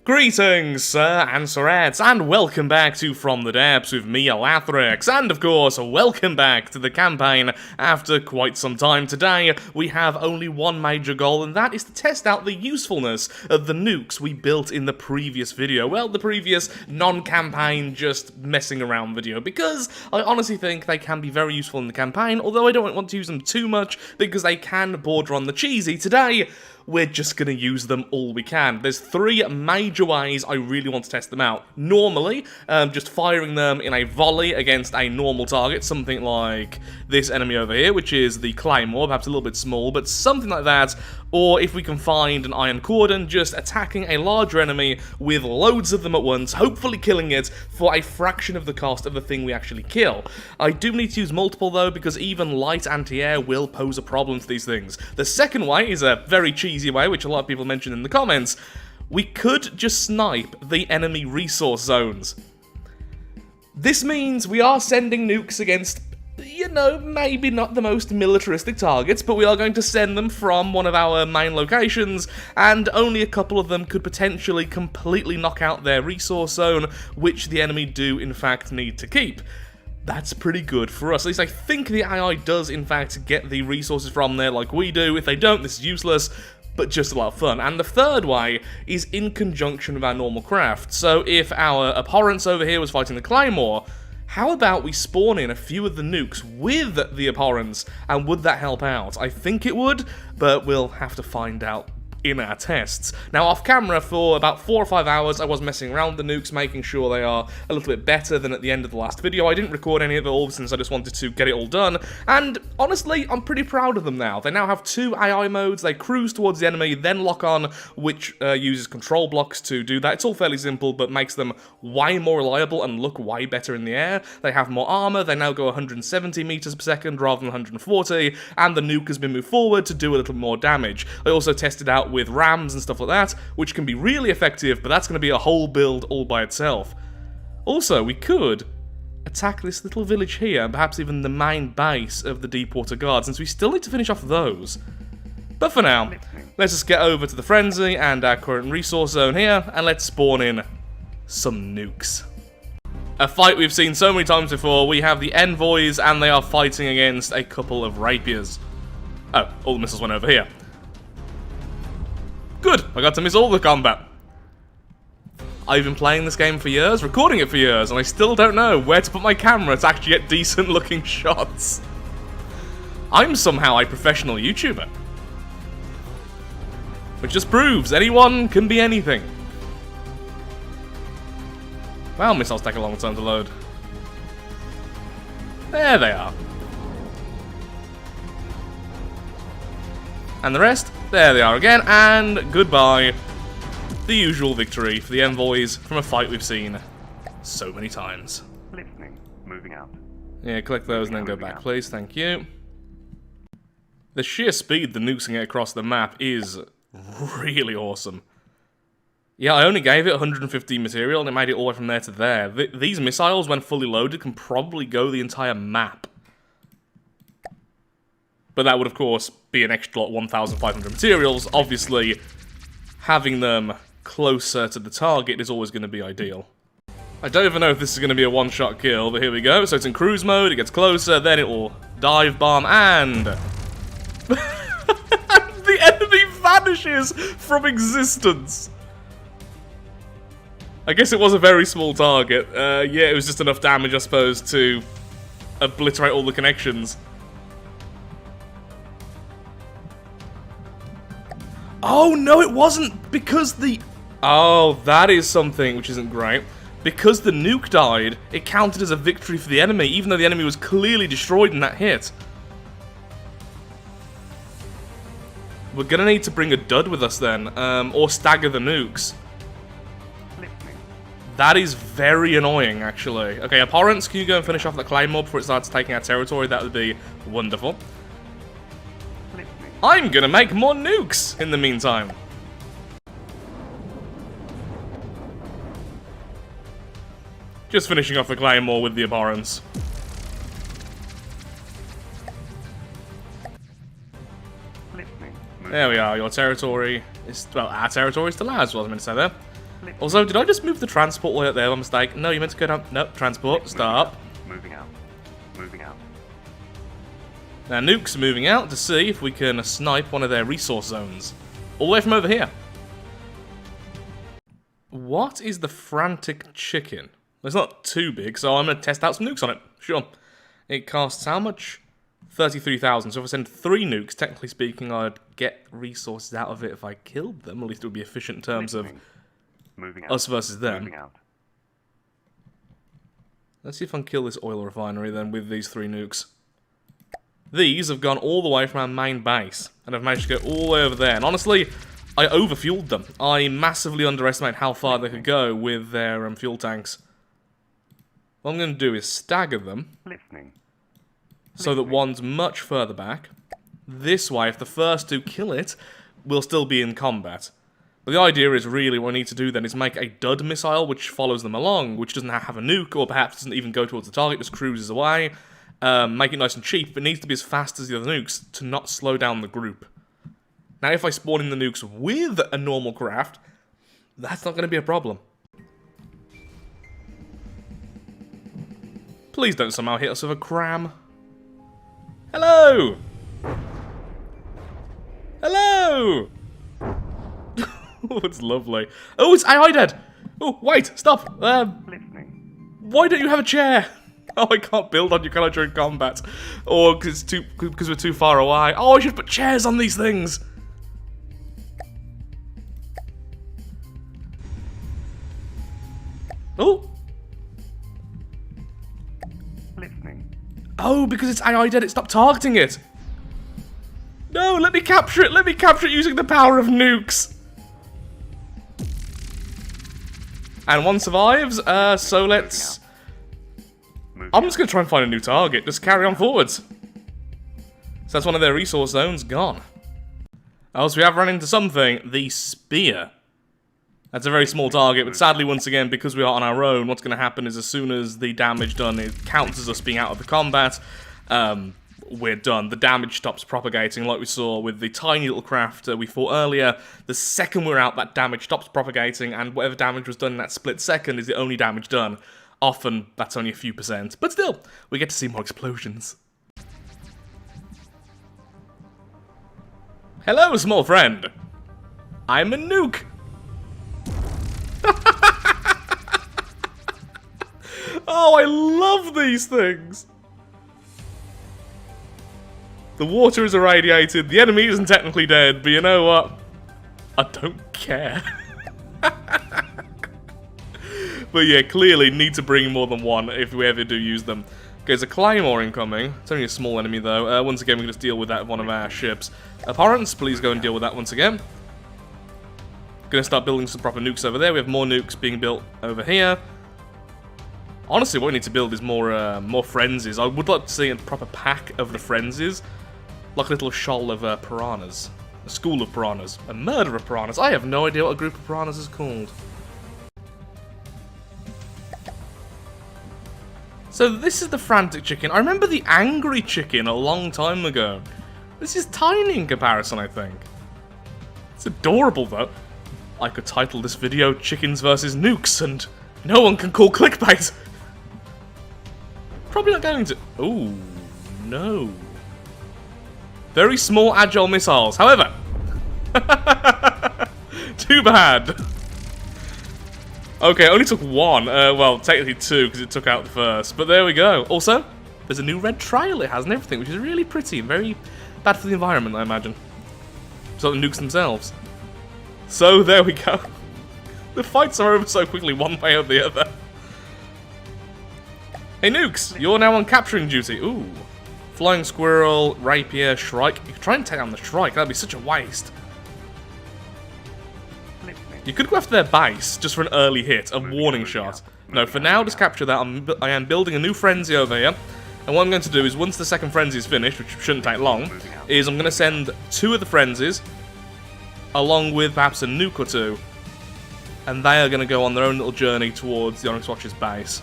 Greetings, sir and sirettes, and welcome back to From the Depths with me, Alathrix, and of course, welcome back to the campaign after quite some time. Today, we have only one major goal, and that is to test out the usefulness of the nukes we built in the previous video. Well, the previous non-campaign, just messing around video, because I honestly think they can be very useful in the campaign, although I don't want to use them too much, because they can border on the cheesy. Today, we're just going to use them all we can. There's three major ways I really want to test them out. Normally, just firing them in a volley against a normal target, something like this enemy over here, which is the Claymore, perhaps a little bit small, but something like that. Or if we can find an Iron Cordon, just attacking a larger enemy with loads of them at once, hopefully killing it for a fraction of the cost of the thing we actually kill. I do need to use multiple though, because even light anti-air will pose a problem to these things. The second way is a very cheesy way, which a lot of people mentioned in the comments. We could just snipe the enemy resource zones. This means we are sending nukes against, you know, maybe not the most militaristic targets, but we are going to send them from one of our main locations, and only a couple of them could potentially completely knock out their resource zone, which the enemy do in fact need to keep. That's pretty good for us. At least I think the AI does in fact get the resources from there like we do. If they don't, this is useless, but just a lot of fun. And the third way is in conjunction with our normal craft. So if our abhorrence over here was fighting the Claymore, how about we spawn in a few of the nukes with the abhorrence, and would that help out? I think it would, but we'll have to find out in our tests. Now, off camera, for about 4 or 5 hours, I was messing around with the nukes, making sure they are a little bit better than at the end of the last video. I didn't record any of it all since I just wanted to get it all done, and honestly, I'm pretty proud of them now. They now have 2 AI modes. They cruise towards the enemy, then lock on, which uses control blocks to do that. It's all fairly simple, but makes them way more reliable and look way better in the air. They have more armor. They now go 170 meters per second rather than 140, and the nuke has been moved forward to do a little more damage. I also tested out with rams and stuff like that, which can be really effective, but that's going to be a whole build all by itself. Also, we could attack this little village here, and perhaps even the main base of the Deepwater Guard, since we still need to finish off those. But for now, let's just get over to the Frenzy and our current resource zone here, and let's spawn in some nukes. A fight we've seen so many times before. We have the Envoys, and they are fighting against a couple of Rapiers. Oh, all the missiles went over here. Good, I got to miss all the combat. I've been playing this game for years, recording it for years, and I still don't know where to put my camera to actually get decent looking shots. I'm somehow a professional YouTuber. Which just proves anyone can be anything. Well, missiles take a long time to load. There they are. And the rest, there they are again, and goodbye. The usual victory for the Envoys from a fight we've seen so many times. Listening. Moving out. Yeah, click those and then go back, please. Thank you. The sheer speed the nukes can get across the map is really awesome. Yeah, I only gave it 150 material and it made it all the way from there to there. These missiles, when fully loaded, can probably go the entire map. But that would, of course, be an extra 1,500 materials. Obviously, having them closer to the target is always going to be ideal. I don't even know if this is going to be a one-shot kill, but here we go. So it's in cruise mode, it gets closer, then it will dive bomb, and the enemy vanishes from existence. I guess it was a very small target. Yeah, it was just enough damage, I suppose, to obliterate all the connections. Oh, no, it wasn't, because the... Oh, that is something which isn't great. Because the nuke died, it counted as a victory for the enemy, even though the enemy was clearly destroyed in that hit. We're gonna need to bring a dud with us then, or stagger the nukes. That is very annoying, actually. Okay, Abhorrence, can you go and finish off the Claymore before it starts taking our territory? That would be wonderful. I'm gonna make more nukes in the meantime. Just finishing off the Claymore with the Abhorrence. There we are, your territory is, well, our territory is still ours, what I was meant to say there. Also, did I just move the transport way up there by mistake? No, you meant to go down. Nope, transport, stop. Moving out. Moving out. Now, Nuke's moving out to see if we can snipe one of their resource zones. All the way from over here. What is the frantic chicken? It's not too big, so I'm going to test out some nukes on it. Sure. It costs how much? 33,000. So if I send 3 nukes, technically speaking, I'd get resources out of it if I killed them. At least it would be efficient in terms of us versus them. Let's see if I can kill this oil refinery then with these 3 nukes. These have gone all the way from our main base, and I've managed to go all the way over there. And honestly, I overfueled them. I massively underestimated how far they could go with their fuel tanks. What I'm going to do is stagger them, so that one's much further back. This way, if the first 2 kill it, we'll still be in combat. But the idea is really what we need to do then is make a dud missile which follows them along, which doesn't have a nuke, or perhaps doesn't even go towards the target, just cruises away. Make it nice and cheap, but it needs to be as fast as the other nukes to not slow down the group. Now, if I spawn in the nukes with a normal craft, that's not going to be a problem. Please don't somehow hit us with a cram. Hello! Hello! Oh, it's lovely. Oh, it's AI dead! Oh, wait, stop! Why don't you have a chair? Oh, I can't build on you, can I, during combat? Or because we're too far away. Oh, I should put chairs on these things! Oh! Oh, because it's AI dead, it stopped targeting it! No, let me capture it! Let me capture it using the power of nukes! And one survives, so let's... I'm just going to try and find a new target. Just carry on forwards. So that's one of their resource zones gone. Else we have run into something. The spear. That's a very small target, but sadly, once again, because we are on our own, what's going to happen is as soon as the damage done, it counts as us being out of the combat, we're done. The damage stops propagating, like we saw with the tiny little craft we fought earlier. The second we're out, that damage stops propagating, and whatever damage was done in that split second is the only damage done. Often, that's only a few %, but still, we get to see more explosions. Hello, small friend. I'm a nuke. Oh, I love these things. The water is irradiated, the enemy isn't technically dead, but you know what? I don't care. But yeah, clearly need to bring more than one if we ever do use them. Okay, there's a Claymore incoming. It's only a small enemy though. Once again, we can just deal with that with one of our ships. Abhorrence, please go and deal with that once again. Gonna start building some proper nukes over there. We have more nukes being built over here. Honestly, what we need to build is more frenzies. I would like to see a proper pack of the frenzies. Like a little shoal of piranhas. A school of piranhas. A murder of piranhas. I have no idea what a group of piranhas is called. So this is the frantic chicken. I remember the angry chicken a long time ago. This is tiny in comparison, I think. It's adorable, though. I could title this video Chickens vs. Nukes, and no one can call clickbait. Probably not going to... Ooh, no. Very small, agile missiles. However, too bad. Okay, it only took one. Well, technically 2, because it took out the first. But there we go. Also, there's a new red trail it has and everything, which is really pretty and very bad for the environment, I imagine. So the nukes themselves. So there we go. The fights are over so quickly, one way or the other. Hey nukes, you're now on capturing duty. Ooh. Flying squirrel, rapier, shrike. You could try and take down the shrike, that'd be such a waste. You could go after their base, just for an early hit, a warning shot. No, for now, just capture that. I am building a new frenzy over here. And what I'm going to do is, once the second frenzy is finished, which shouldn't take long, is I'm going to send 2 of the frenzies, along with perhaps a nuke or 2. And they are going to go on their own little journey towards the Onyx Watcher's base.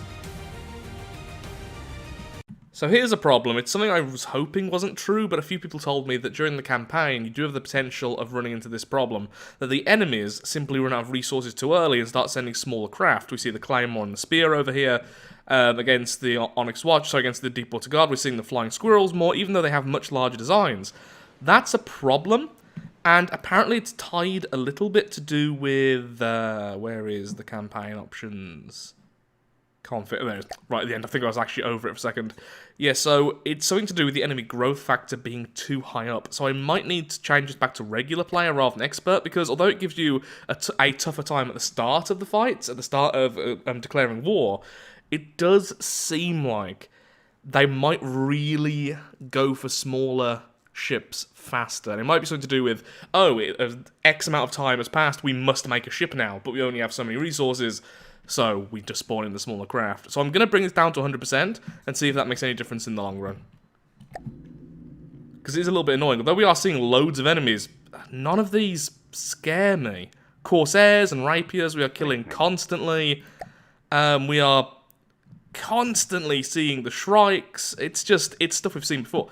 So here's a problem. It's something I was hoping wasn't true, but a few people told me that during the campaign, you do have the potential of running into this problem, that the enemies simply run out of resources too early and start sending smaller craft. We see the Claymore and the Spear over here against the Onyx Watch, so against the Deepwater Guard. We're seeing the Flying Squirrels more, even though they have much larger designs. That's a problem, and apparently it's tied a little bit to do with... where is the campaign options? Config, there it is, right at the end. I think I was actually over it for a second. Yeah, so it's something to do with the enemy growth factor being too high up. So I might need to change this back to regular player rather than expert, because although it gives you a tougher time at the start of the fights, at the start of declaring war, it does seem like they might really go for smaller ships faster. And it might be something to do with, oh, X amount of time has passed, we must make a ship now, but we only have so many resources. So we just spawn in the smaller craft. So I'm going to bring this down to 100% and see if that makes any difference in the long run. Because it is a little bit annoying. Although we are seeing loads of enemies, none of these scare me. Corsairs and rapiers we are killing constantly. We are constantly seeing the shrikes. It's stuff we've seen before.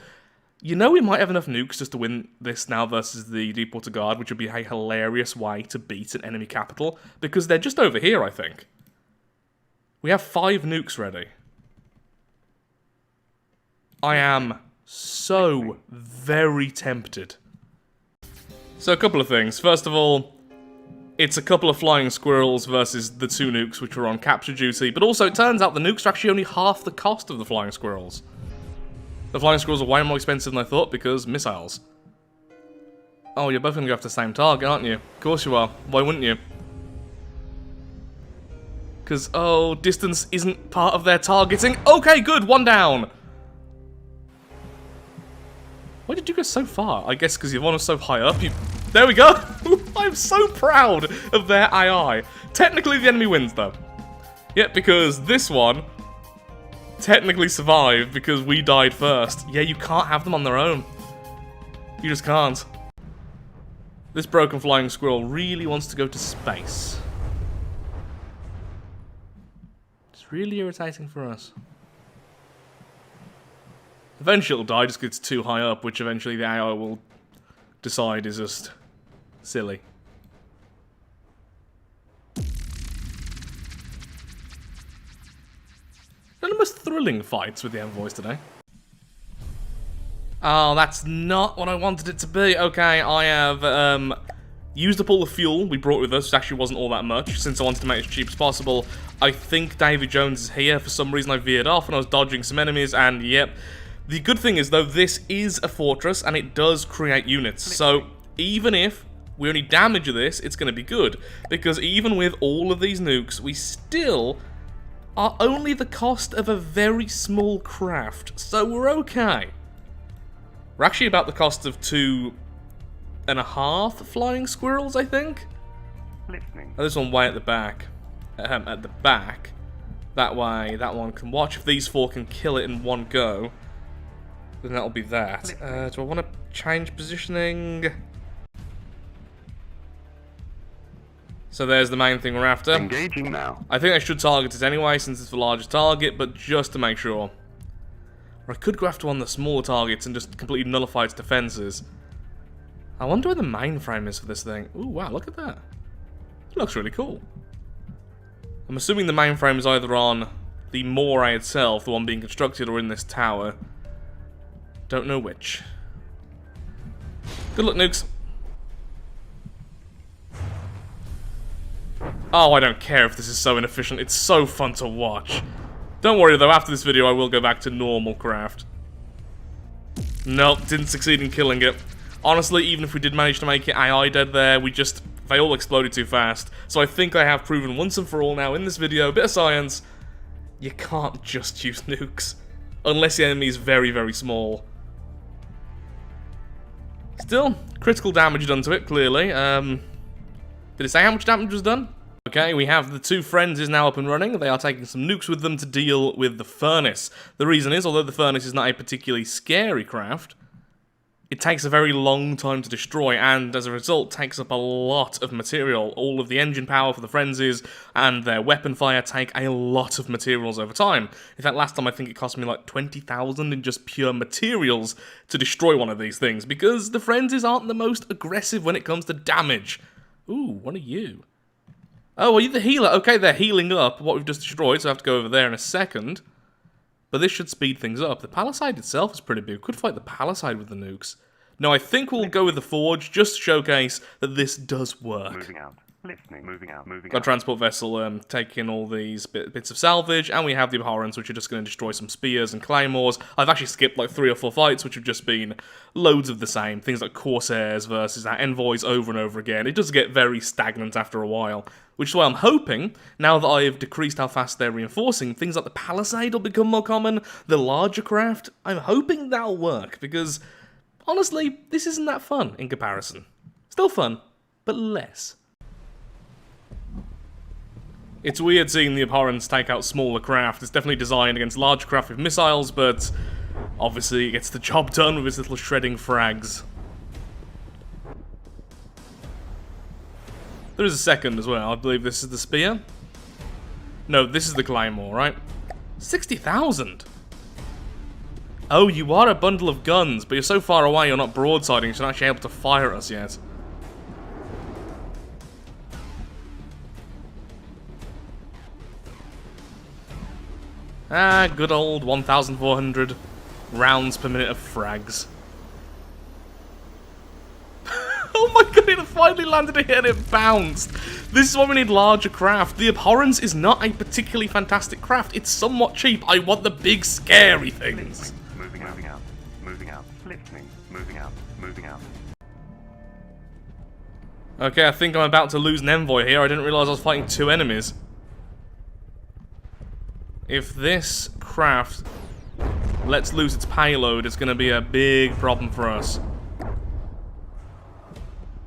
You know we might have enough nukes just to win this now versus the Deepwater Guard, which would be a hilarious way to beat an enemy capital. Because they're just over here, I think. We have 5 nukes ready. I am so very tempted. So a couple of things. First of all, it's a couple of flying squirrels versus the 2 nukes which are on capture duty. But also it turns out the nukes are actually only half the cost of the flying squirrels. The flying squirrels are way more expensive than I thought because missiles. Oh, you're both going to go after the same target, aren't you? Of course you are. Why wouldn't you? Because, oh, distance isn't part of their targeting. Okay, good, 1 down. Why did you go so far? I guess because your one was so high up. There we go. I'm so proud of their AI. Technically, the enemy wins, though. Yep, because this one technically survived because we died first. Yeah, you can't have them on their own. You just can't. This broken flying squirrel really wants to go to space. It's really irritating for us. Eventually it'll die just because it's too high up, which eventually the AI will decide is just silly. One of the most thrilling fights with the envoys today. Oh, that's not what I wanted it to be. Okay, I have used up all the fuel we brought with us, which actually wasn't all that much, since I wanted to make it as cheap as possible. I think Davy Jones is here. For some reason I veered off and I was dodging some enemies, and yep. The good thing is, though, this is a fortress, and it does create units. So, even if we only damage this, it's going to be good. Because even with all of these nukes, we still are only the cost of a very small craft. So we're okay. We're actually about the cost of 2.5 flying squirrels, I think? Listening. Oh, this one way at the back. At the back. That way, that one can watch. If these 4 can kill it in one go, then that'll be that. Do I want to change positioning? So there's the main thing we're after. Engaging now. I think I should target it anyway, since it's the largest target, but just to make sure. Or I could go after one of the smaller targets and just completely nullify its defenses. I wonder where the mainframe is for this thing. Ooh, wow, look at that. It looks really cool. I'm assuming the mainframe is either on the moray itself, the one being constructed, or in this tower. Don't know which. Good luck, nukes. Oh, I don't care if this is so inefficient. It's so fun to watch. Don't worry, though. After this video, I will go back to normal craft. Nope, didn't succeed in killing it. Honestly, even if we did manage to make it AI dead there, they all exploded too fast. So I think I have proven once and for all now in this video, a bit of science, you can't just use nukes. Unless the enemy is very, very small. Still, critical damage done to it, clearly. Did it say how much damage was done? Okay, we have the 2 friends is now up and running. They are taking some nukes with them to deal with the furnace. The reason is, although the furnace is not a particularly scary craft, it takes a very long time to destroy, and as a result takes up a lot of material. All of the engine power for the frenzies and their weapon fire take a lot of materials over time. In fact, last time I think it cost me like 20,000 in just pure materials to destroy one of these things, because the frenzies aren't the most aggressive when it comes to damage. Ooh, what are you? Oh, are you the healer? Okay, they're healing up what we've just destroyed, so I have to go over there in a second. But this should speed things up. The palisade itself is pretty big. We could fight the palisade with the nukes. No, I think we'll go with the forge, just to showcase that this does work. Moving out. Listening. Moving out. Moving Got a out. transport vessel taking all these bits of salvage, and we have the abhorrents, which are just going to destroy some spears and claymores. I've actually skipped like 3 or 4 fights, which have just been loads of the same. Things like corsairs versus our envoys over and over again. It does get very stagnant after a while, which is why I'm hoping, now that I've decreased how fast they're reinforcing, things like the palisade will become more common, the larger craft. I'm hoping that'll work, because honestly, this isn't that fun in comparison. Still fun, but less. It's weird seeing the abhorrents take out smaller craft. It's definitely designed against large craft with missiles, but obviously it gets the job done with its little shredding frags. There is a second as well. I believe this is the spear. No, this is the claymore, right? 60,000! Oh, you are a bundle of guns, but you're so far away you're not broadsiding, so you're not actually able to fire at us yet. Ah, good old 1,400 rounds per minute of frags. Oh my god, it finally landed here and it bounced! This is why we need larger craft. The Abhorrence is not a particularly fantastic craft. It's somewhat cheap. I want the big, scary things. Moving out. Moving out. Moving out. Listening. Moving out. Moving out. Okay, I think I'm about to lose an envoy here. I didn't realise I was fighting 2 enemies. If this craft lets loose its payload, it's going to be a big problem for us.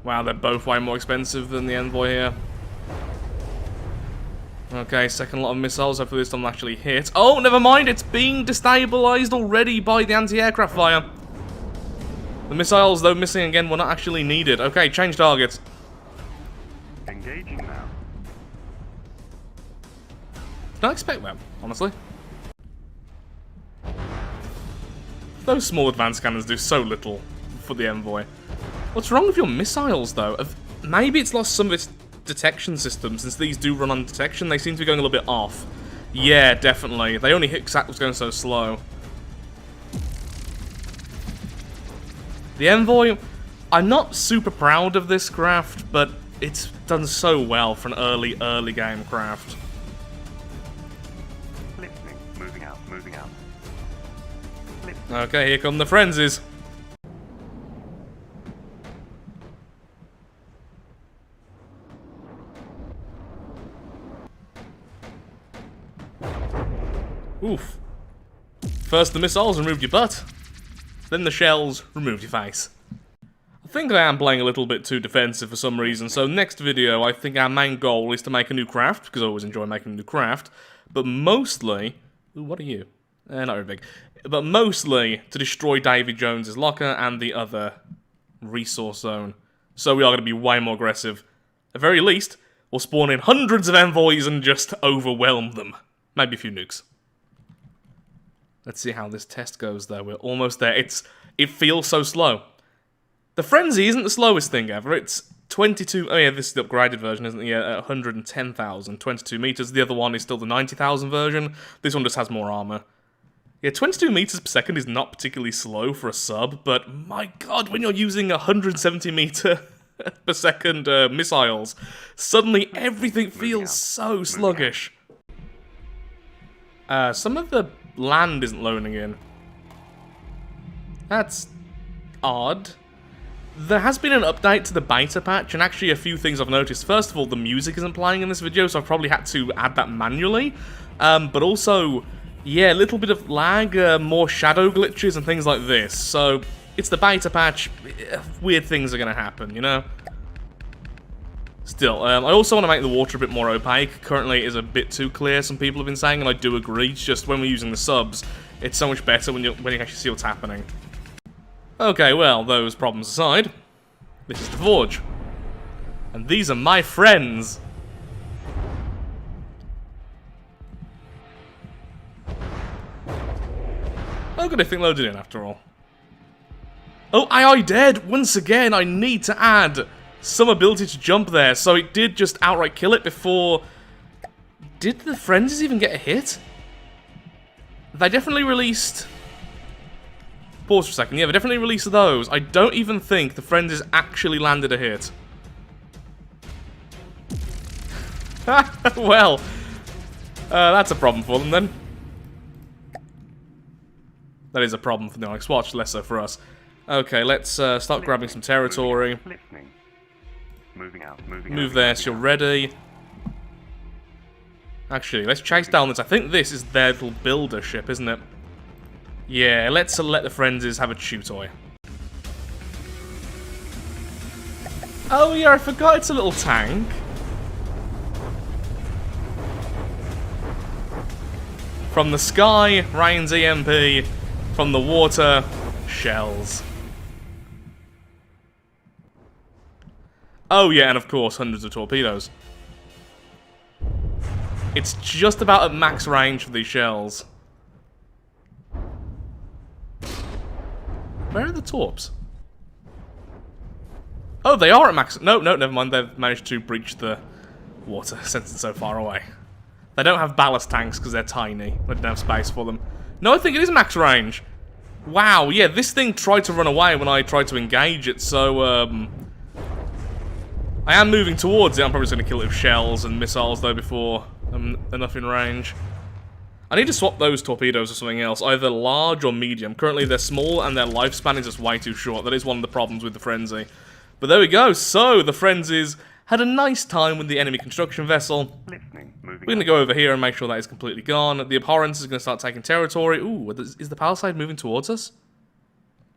Wow, they're both way more expensive than the envoy here. Okay, second lot of missiles. Hopefully this doesn't actually hit. Oh, never mind. It's being destabilized already by the anti-aircraft fire. The missiles, though missing again, were not actually needed. Okay, change targets. Engaging now. Did I expect that, honestly? Those small advanced cannons do so little for the envoy. What's wrong with your missiles, though? Maybe it's lost some of its detection system, since these do run on detection. They seem to be going a little bit off. Yeah, definitely. They only hit because that was going so slow. The envoy, I'm not super proud of this craft, but it's done so well for an early game craft. Listening. Moving out. Moving out. Okay, here come the frenzies. Oof. First the missiles removed your butt, then the shells removed your face. I think I am playing a little bit too defensive for some reason, so next video I think our main goal is to make a new craft, because I always enjoy making a new craft, but mostly... Ooh, what are you? Not very big. But mostly to destroy Davy Jones's locker and the other resource zone. So we are going to be way more aggressive. At the very least, we'll spawn in hundreds of envoys and just overwhelm them. Maybe a few nukes. Let's see how this test goes, though. We're almost there. It feels so slow. The Frenzy isn't the slowest thing ever. It's 22... Oh yeah, this is the upgraded version, isn't it? Yeah, 110,000, 22 meters. The other one is still the 90,000 version. This one just has more armor. Yeah, 22 meters per second is not particularly slow for a sub, but my god, when you're using 170 meter per second missiles, suddenly everything feels so sluggish. Some of the land isn't loading in. That's odd. There has been an update to the beta patch, and actually a few things I've noticed. First of all, the music isn't playing in this video, so I've probably had to add that manually. But also, yeah, a little bit of lag, more shadow glitches and things like this. So, it's the beta patch, weird things are going to happen, you know? Still, I also want to make the water a bit more opaque. Currently it is a bit too clear, some people have been saying, and I do agree. It's just when we're using the subs, it's so much better when you actually see what's happening. Okay, well, those problems aside, this is the Forge. And these are my friends. Oh, good, I think loaded in after all. Oh, I dead! Once again, I need to add some ability to jump there, so it did just outright kill it before... Did the Frenzies even get a hit? They definitely released... Pause for a second. Yeah, they definitely released those. I don't even think the Frenzies actually landed a hit. Well, that's a problem for them then. That is a problem for the Onyx Watch, less so for us. Okay, let's start grabbing some territory. Moving out. Move there so you're ready. Actually, let's chase down this. I think this is their little builder ship, isn't it? Yeah, let's let the Frenzies have a chew toy. Oh yeah, I forgot it's a little tank. From the sky, rains EMP. From the water, shells. Oh yeah, and of course, hundreds of torpedoes. It's just about at max range for these shells. Where are the torps? Oh, they are at max... No, never mind. They've managed to breach the water since it's so far away. They don't have ballast tanks because they're tiny. They don't have space for them. No, I think it is max range. Wow, yeah, this thing tried to run away when I tried to engage it, so, I am moving towards it. I'm probably just going to kill it with shells and missiles, though, before I'm enough in range. I need to swap those torpedoes for something else, either large or medium. Currently, they're small, and their lifespan is just way too short. That is one of the problems with the Frenzy. But there we go. So, the Frenzies had a nice time with the enemy construction vessel. We're going to go over here and make sure that is completely gone. The Abhorrence is going to start taking territory. Ooh, is the palisade moving towards us?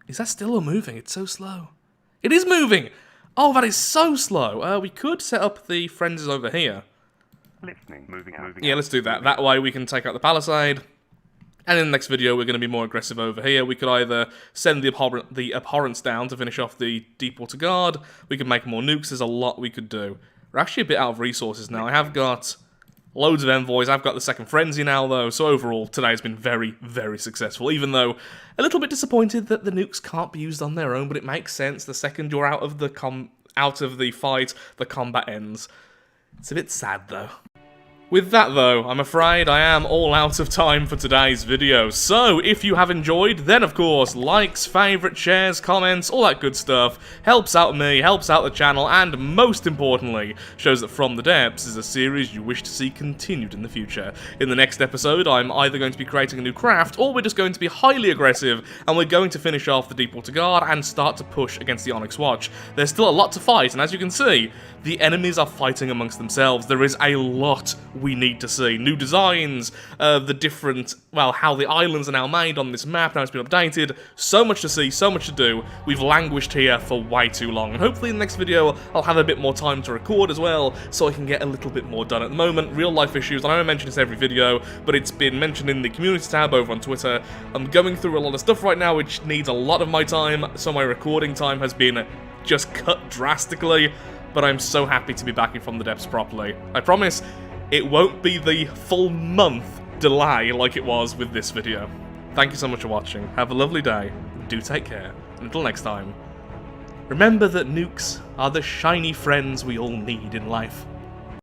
Is that still moving? It's so slow. It is moving! Oh, that is so slow. We could set up the Frenzies over here. Moving out. Yeah, let's do that. That way we can take out the palisade. And in the next video, we're going to be more aggressive over here. We could either send the Abhorrence down to finish off the Deepwater Guard. We could make more nukes. There's a lot we could do. We're actually a bit out of resources now. I have got loads of envoys. I've got the second Frenzy now, though. So overall, today has been very, very successful. Even though a little bit disappointed that the nukes can't be used on their own. But it makes sense. The second you're out of the fight, the combat ends. It's a bit sad, though. With that though, I'm afraid I am all out of time for today's video, so if you have enjoyed, then of course, likes, favourites, shares, comments, all that good stuff, helps out me, helps out the channel, and most importantly, shows that From the Depths is a series you wish to see continued in the future. In the next episode, I'm either going to be creating a new craft, or we're just going to be highly aggressive, and we're going to finish off the Deepwater Guard and start to push against the Onyx Watch. There's still a lot to fight, and as you can see, the enemies are fighting amongst themselves. There is a lot we need to see. New designs, the different, well, how the islands are now made on this map, now it's been updated. So much to see, so much to do. We've languished here for way too long, and hopefully in the next video I'll have a bit more time to record as well, so I can get a little bit more done. At the moment, real life issues, I know I mention this every video, but it's been mentioned in the community tab over on Twitter. I'm going through a lot of stuff right now which needs a lot of my time, so my recording time has been just cut drastically. But I'm so happy to be back in From the Depths properly. I promise it won't be the full month delay like it was with this video. Thank you so much for watching. Have a lovely day. Do take care. And until next time, remember that nukes are the shiny friends we all need in life.